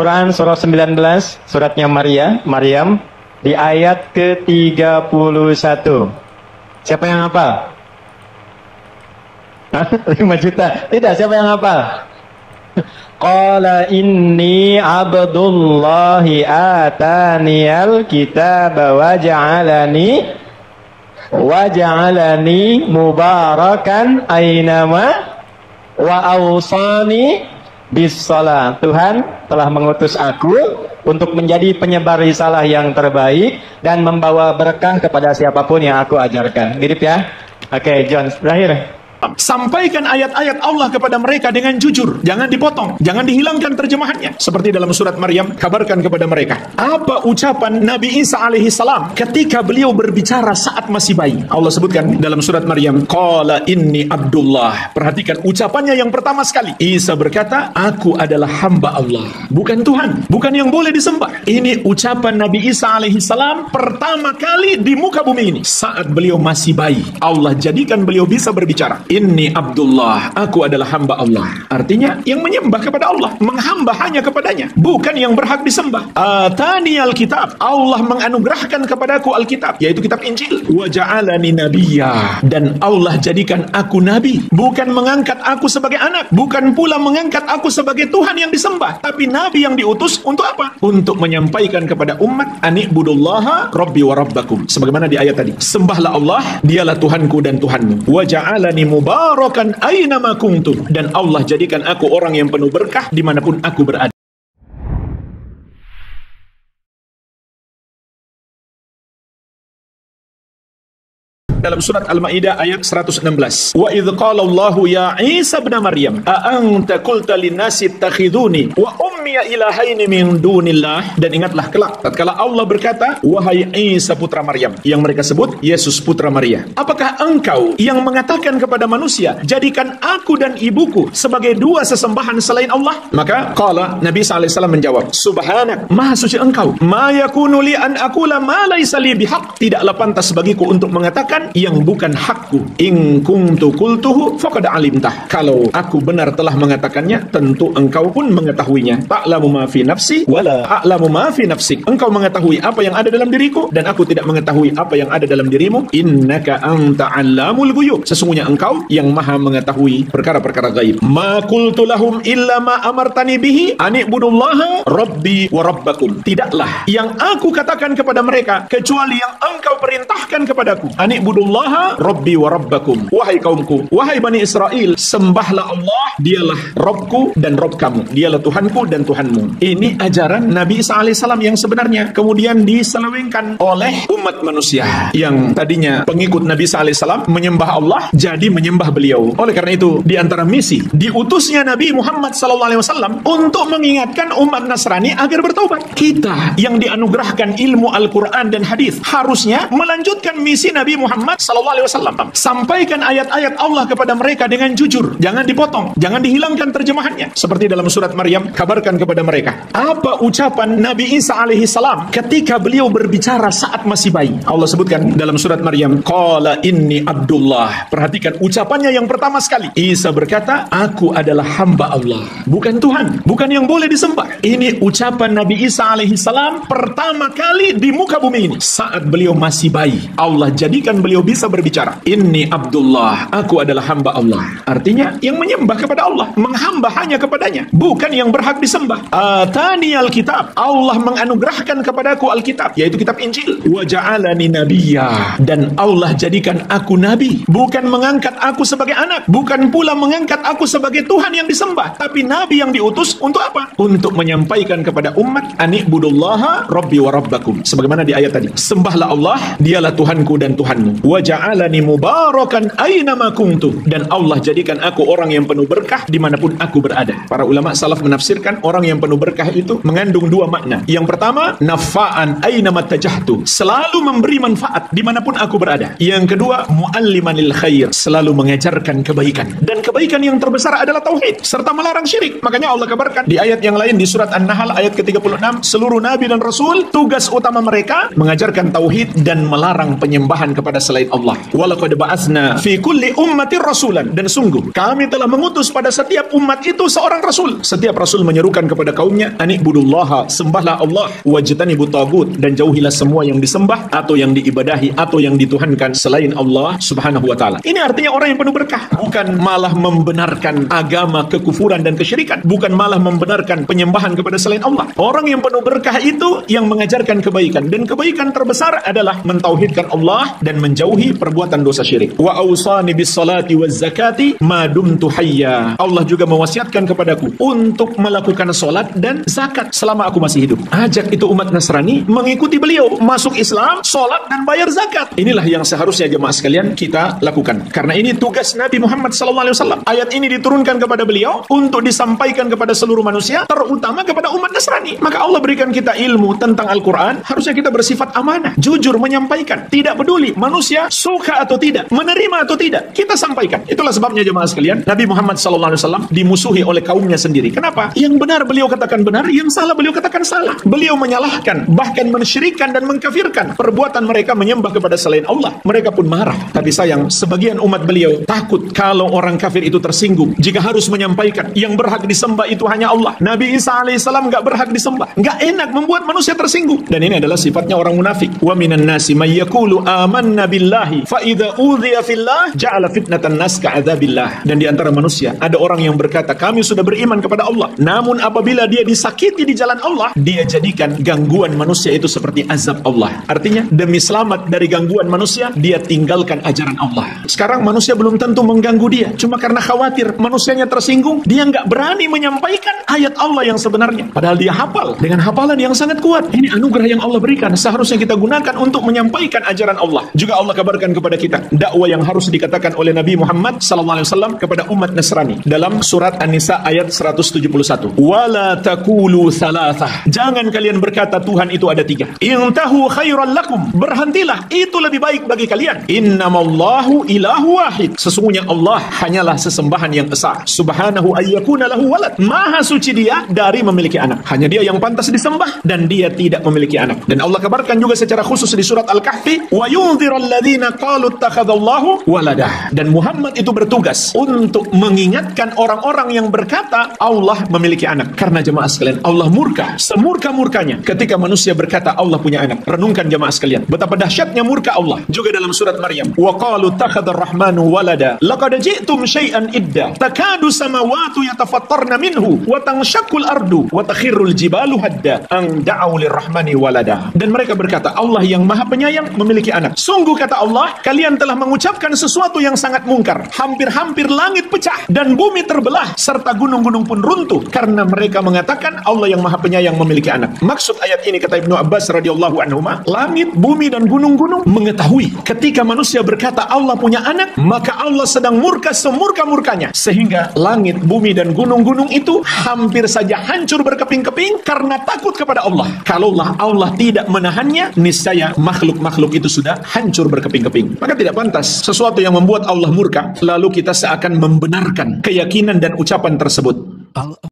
Quran surah 19, suratnya Maryam di ayat ke-31. Siapa yang hafal? 5 juta. Tidak, siapa yang hafal? Qala inni abdullahi ataniyal kitaba wa ja'alani mubarakan ainama wa awsani bis shalah. Tuhan telah mengutus aku untuk menjadi penyebar risalah yang terbaik dan membawa berkah kepada siapapun yang aku ajarkan. Mirip ya? Oke, John, berakhir. Sampaikan ayat-ayat Allah kepada mereka dengan jujur, jangan dipotong, jangan dihilangkan terjemahannya. Seperti dalam surat Maryam, kabarkan kepada mereka apa ucapan Nabi Isa alaihi salam ketika beliau berbicara saat masih bayi. Allah sebutkan dalam surat Maryam, qala inni abdullah. Perhatikan ucapannya yang pertama sekali. Isa berkata, aku adalah hamba Allah, bukan Tuhan, bukan yang boleh disembah. Ini ucapan Nabi Isa alaihi salam pertama kali di muka bumi ini saat beliau masih bayi. Allah jadikan beliau bisa berbicara. Inni Abdullah, aku adalah hamba Allah. Artinya yang menyembah kepada Allah, menghamba hanya kepadanya, bukan yang berhak disembah. Atani Alkitab, Allah menganugerahkan kepadaku Alkitab, yaitu kitab Injil. Wa ja'alani nabiyya, dan Allah jadikan aku nabi, bukan mengangkat aku sebagai anak, bukan pula mengangkat aku sebagai Tuhan yang disembah, tapi nabi yang diutus untuk apa? Untuk menyampaikan kepada umat, ani'budullaha rabbi wa rabbakum. Sebagaimana di ayat tadi, sembahlah Allah, dialah Tuhanku dan Tuhanmu. Wa ja'alani mubarakan aynama kuntum, dan Allah jadikan aku orang yang penuh berkah dimanapun aku berada. Dalam surat Al-Maidah ayat 116. Wa idz qala Allahu ya Isa ibn Maryam a anta qulta lin-nasi ittakhiduni wa ummi ilahaini min dunillah. Dan ingatlah kelak tatkala Allah berkata, wahai Isa putra Maryam, yang mereka sebut Yesus putra Maria, apakah engkau yang mengatakan kepada manusia, jadikan aku dan ibuku sebagai dua sesembahan selain Allah? Maka qala Nabi sallallahu alaihi wasallam menjawab, subhanak, maha suci engkau, ma yakunu li an aqula ma laysa li bihaq, tidaklah pantas bagiku untuk mengatakan yang bukan hakku. In kuntu qultuhu faqad alimtah, kalau aku benar telah mengatakannya, tentu engkau pun mengetahuinya. Ta'lamu ma fi nafsi wala a'lamu ma fi nafsik, engkau mengetahui apa yang ada dalam diriku dan aku tidak mengetahui apa yang ada dalam dirimu. Innaka anta 'allamul ghuyub, sesungguhnya engkau yang maha mengetahui perkara-perkara gaib. Ma qultu lahum illa ma amartani bihi ani'budullaha rabbi wa rabbakum, tidaklah yang aku katakan kepada mereka kecuali yang engkau perintahkan kepadaku. Ani'budullaha rabbi wa rabbakum, wahai kaumku, wahai Bani Israel, sembahlah Allah, dialah Rabbku dan Rabb kamu, dialah Tuhanku dan Tuhanmu. Ini ajaran Nabi Isa alaihissalam yang sebenarnya kemudian diselewengkan oleh umat manusia yang tadinya pengikut Nabi Isa alaihissalam menyembah Allah jadi menyembah beliau. Oleh karena itu, di antara misi diutusnya Nabi Muhammad SAW untuk mengingatkan umat Nasrani agar bertaubat. Kita yang dianugerahkan ilmu Al-Quran dan hadis harusnya melanjutkan misi Nabi Muhammad SAW. Sampaikan ayat-ayat Allah kepada mereka dengan jujur, jangan dipotong, jangan dihilangkan terjemahannya. Seperti dalam surat Maryam, kabarkan kepada mereka apa ucapan Nabi Isa alaihi salam ketika beliau berbicara saat masih bayi. Allah sebutkan dalam surat Maryam, qala inni abdullah. Perhatikan ucapannya yang pertama sekali. Isa berkata, aku adalah hamba Allah, bukan Tuhan, bukan yang boleh disembah. Ini ucapan Nabi Isa alaihi salam pertama kali di muka bumi ini saat beliau masih bayi. Allah jadikan beliau bisa berbicara. Inni abdullah, aku adalah hamba Allah. Artinya yang menyembah kepada Allah, menghamba hanya kepadanya, bukan yang berhak disembah. Atani Alkitab, Allah menganugerahkan kepadaku Alkitab, yaitu kitab Injil. Wa ja'alani nabiyya, dan Allah jadikan aku nabi, bukan mengangkat aku sebagai anak, bukan pula mengangkat aku sebagai Tuhan yang disembah, tapi nabi yang diutus untuk apa? Untuk menyampaikan kepada umat, ani'budullaha rabbi wa rabbakum. Sebagaimana di ayat tadi, sembahlah Allah, dialah Tuhanku dan Tuhanmu. Wa ja'alani mubarakan aynama kuntum, dan Allah jadikan aku orang yang penuh berkah dimanapun aku berada. Para ulama salaf menafsirkan orang yang penuh berkah itu mengandung dua makna. Yang pertama, nafa'an aynama tajahtu, selalu memberi manfaat dimanapun aku berada. Yang kedua, mu'alliman lil khair, selalu mengajarkan kebaikan, dan kebaikan yang terbesar adalah tauhid serta melarang syirik. Makanya Allah kabarkan di ayat yang lain di surat An-Nahl ayat ke-36, seluruh nabi dan rasul tugas utama mereka mengajarkan tauhid dan melarang penyembahan kepada selain selain Allah. Walaqad ba'atsna fi kulli ummatin rasulan, dan sungguh kami telah mengutus pada setiap umat itu seorang rasul. Setiap rasul menyerukan kepada kaumnya, anibudullaha, sembahlah Allah, wajtanibut tagut, dan jauhilah semua yang disembah atau yang diibadahi atau yang dituhankan selain Allah Subhanahu wa taala. Ini artinya orang yang penuh berkah, bukan malah membenarkan agama kekufuran dan kesyirikan, bukan malah membenarkan penyembahan kepada selain Allah. Orang yang penuh berkah itu yang mengajarkan kebaikan, dan kebaikan terbesar adalah mentauhidkan Allah dan menjauhi perbuatan dosa syirik. Wa awsani bis salati waz zakati ma dumtu hayya. Allah juga mewasiatkan kepadaku untuk melakukan salat dan zakat selama aku masih hidup. Ajak itu umat Nasrani mengikuti beliau, masuk Islam, salat dan bayar zakat. Inilah yang seharusnya jemaah sekalian kita lakukan. Karena ini tugas Nabi Muhammad SAW. Ayat ini diturunkan kepada beliau untuk disampaikan kepada seluruh manusia, terutama kepada umat Nasrani. Maka Allah berikan kita ilmu tentang Al-Quran, harusnya kita bersifat amanah, jujur menyampaikan, tidak peduli manusia suka atau tidak, menerima atau tidak, kita sampaikan. Itulah sebabnya jemaah sekalian, Nabi Muhammad SAW dimusuhi oleh kaumnya sendiri. Kenapa? Yang benar beliau katakan benar, yang salah beliau katakan salah. Beliau menyalahkan, bahkan mensyirikkan dan mengkafirkan perbuatan mereka menyembah kepada selain Allah. Mereka pun marah. Tapi sayang, sebagian umat beliau takut kalau orang kafir itu tersinggung jika harus menyampaikan yang berhak disembah itu hanya Allah. Nabi Isa alaihissalam gak berhak disembah. Gak enak membuat manusia tersinggung. Dan ini adalah sifatnya orang munafik. Wa minan nasi may yaqulu amanna billahi fa idza udhiya fillah ja'ala fitnatan nas ka'adzabillah. Dan di antara manusia ada orang yang berkata, kami sudah beriman kepada Allah, namun apabila dia disakiti di jalan Allah, dia jadikan gangguan manusia itu seperti azab Allah. Artinya demi selamat dari gangguan manusia, dia tinggalkan ajaran Allah. Sekarang manusia belum tentu mengganggu dia, cuma karena khawatir manusianya tersinggung, dia nggak berani menyampaikan ayat Allah yang sebenarnya. Padahal dia hafal dengan hafalan yang sangat kuat. Ini anugerah yang Allah berikan, seharusnya kita gunakan untuk menyampaikan ajaran Allah. Juga Allah kabarkan kepada kita dakwah yang harus dikatakan oleh Nabi Muhammad SAW kepada umat Nasrani dalam surat An-Nisa ayat 171. Wala taqulu thalathah. Jangan kalian berkata Tuhan itu ada 3. Intahu khairan lakum. Berhentilah, itu lebih baik bagi kalian. Innamallahu ilahu wahid. Sesungguhnya Allah hanyalah sesembahan yang esa. Subhanahu ayyakuna lahu walad. Maha suci dia dari memiliki anak. Hanya dia yang pantas disembah dan dia tidak memiliki anak. Dan Allah kabarkan juga secara khusus di surat Al-Kahfi, wa yunzirul ladzina qalu ittakhadallahu waladah. Dan Muhammad itu bertugas untuk mengingatkan orang-orang yang berkata Allah memiliki anak. Karena jemaah sekalian, Allah murka semurka-murkanya ketika manusia berkata Allah punya anak. Renungkan jemaah sekalian, betapa dahsyatnya murka Allah. Juga dalam surat Maryam, wa qalu ittakhadar rahmanu walada laqad ji'tum syai'an idda takadu samawati yatafattarna minhu wa tanshaqqul ardu wa takhirrul jibalu hadda an da'u lirrahmani walada. Dan mereka berkata Allah yang maha penyayang memiliki anak. Sungguh kata Allah, kalian telah mengucapkan sesuatu yang sangat mungkar. Hampir-hampir langit pecah dan bumi terbelah serta gunung-gunung pun runtuh karena mereka mengatakan Allah yang maha penyayang memiliki anak. Maksud ayat ini kata Ibnu Abbas radhiyallahu anhu, langit, bumi dan gunung-gunung mengetahui ketika manusia berkata Allah punya anak, maka Allah sedang murka semurka-murkanya sehingga langit, bumi dan gunung-gunung itu hampir saja hancur berkeping-keping karena takut kepada Allah. Kalaulah Allah tidak menahannya, niscaya makhluk-makhluk itu sudah hancur berkeping-keping. Maka tidak pantas sesuatu yang membuat Allah murka lalu kita seakan membenarkan keyakinan dan ucapan tersebut.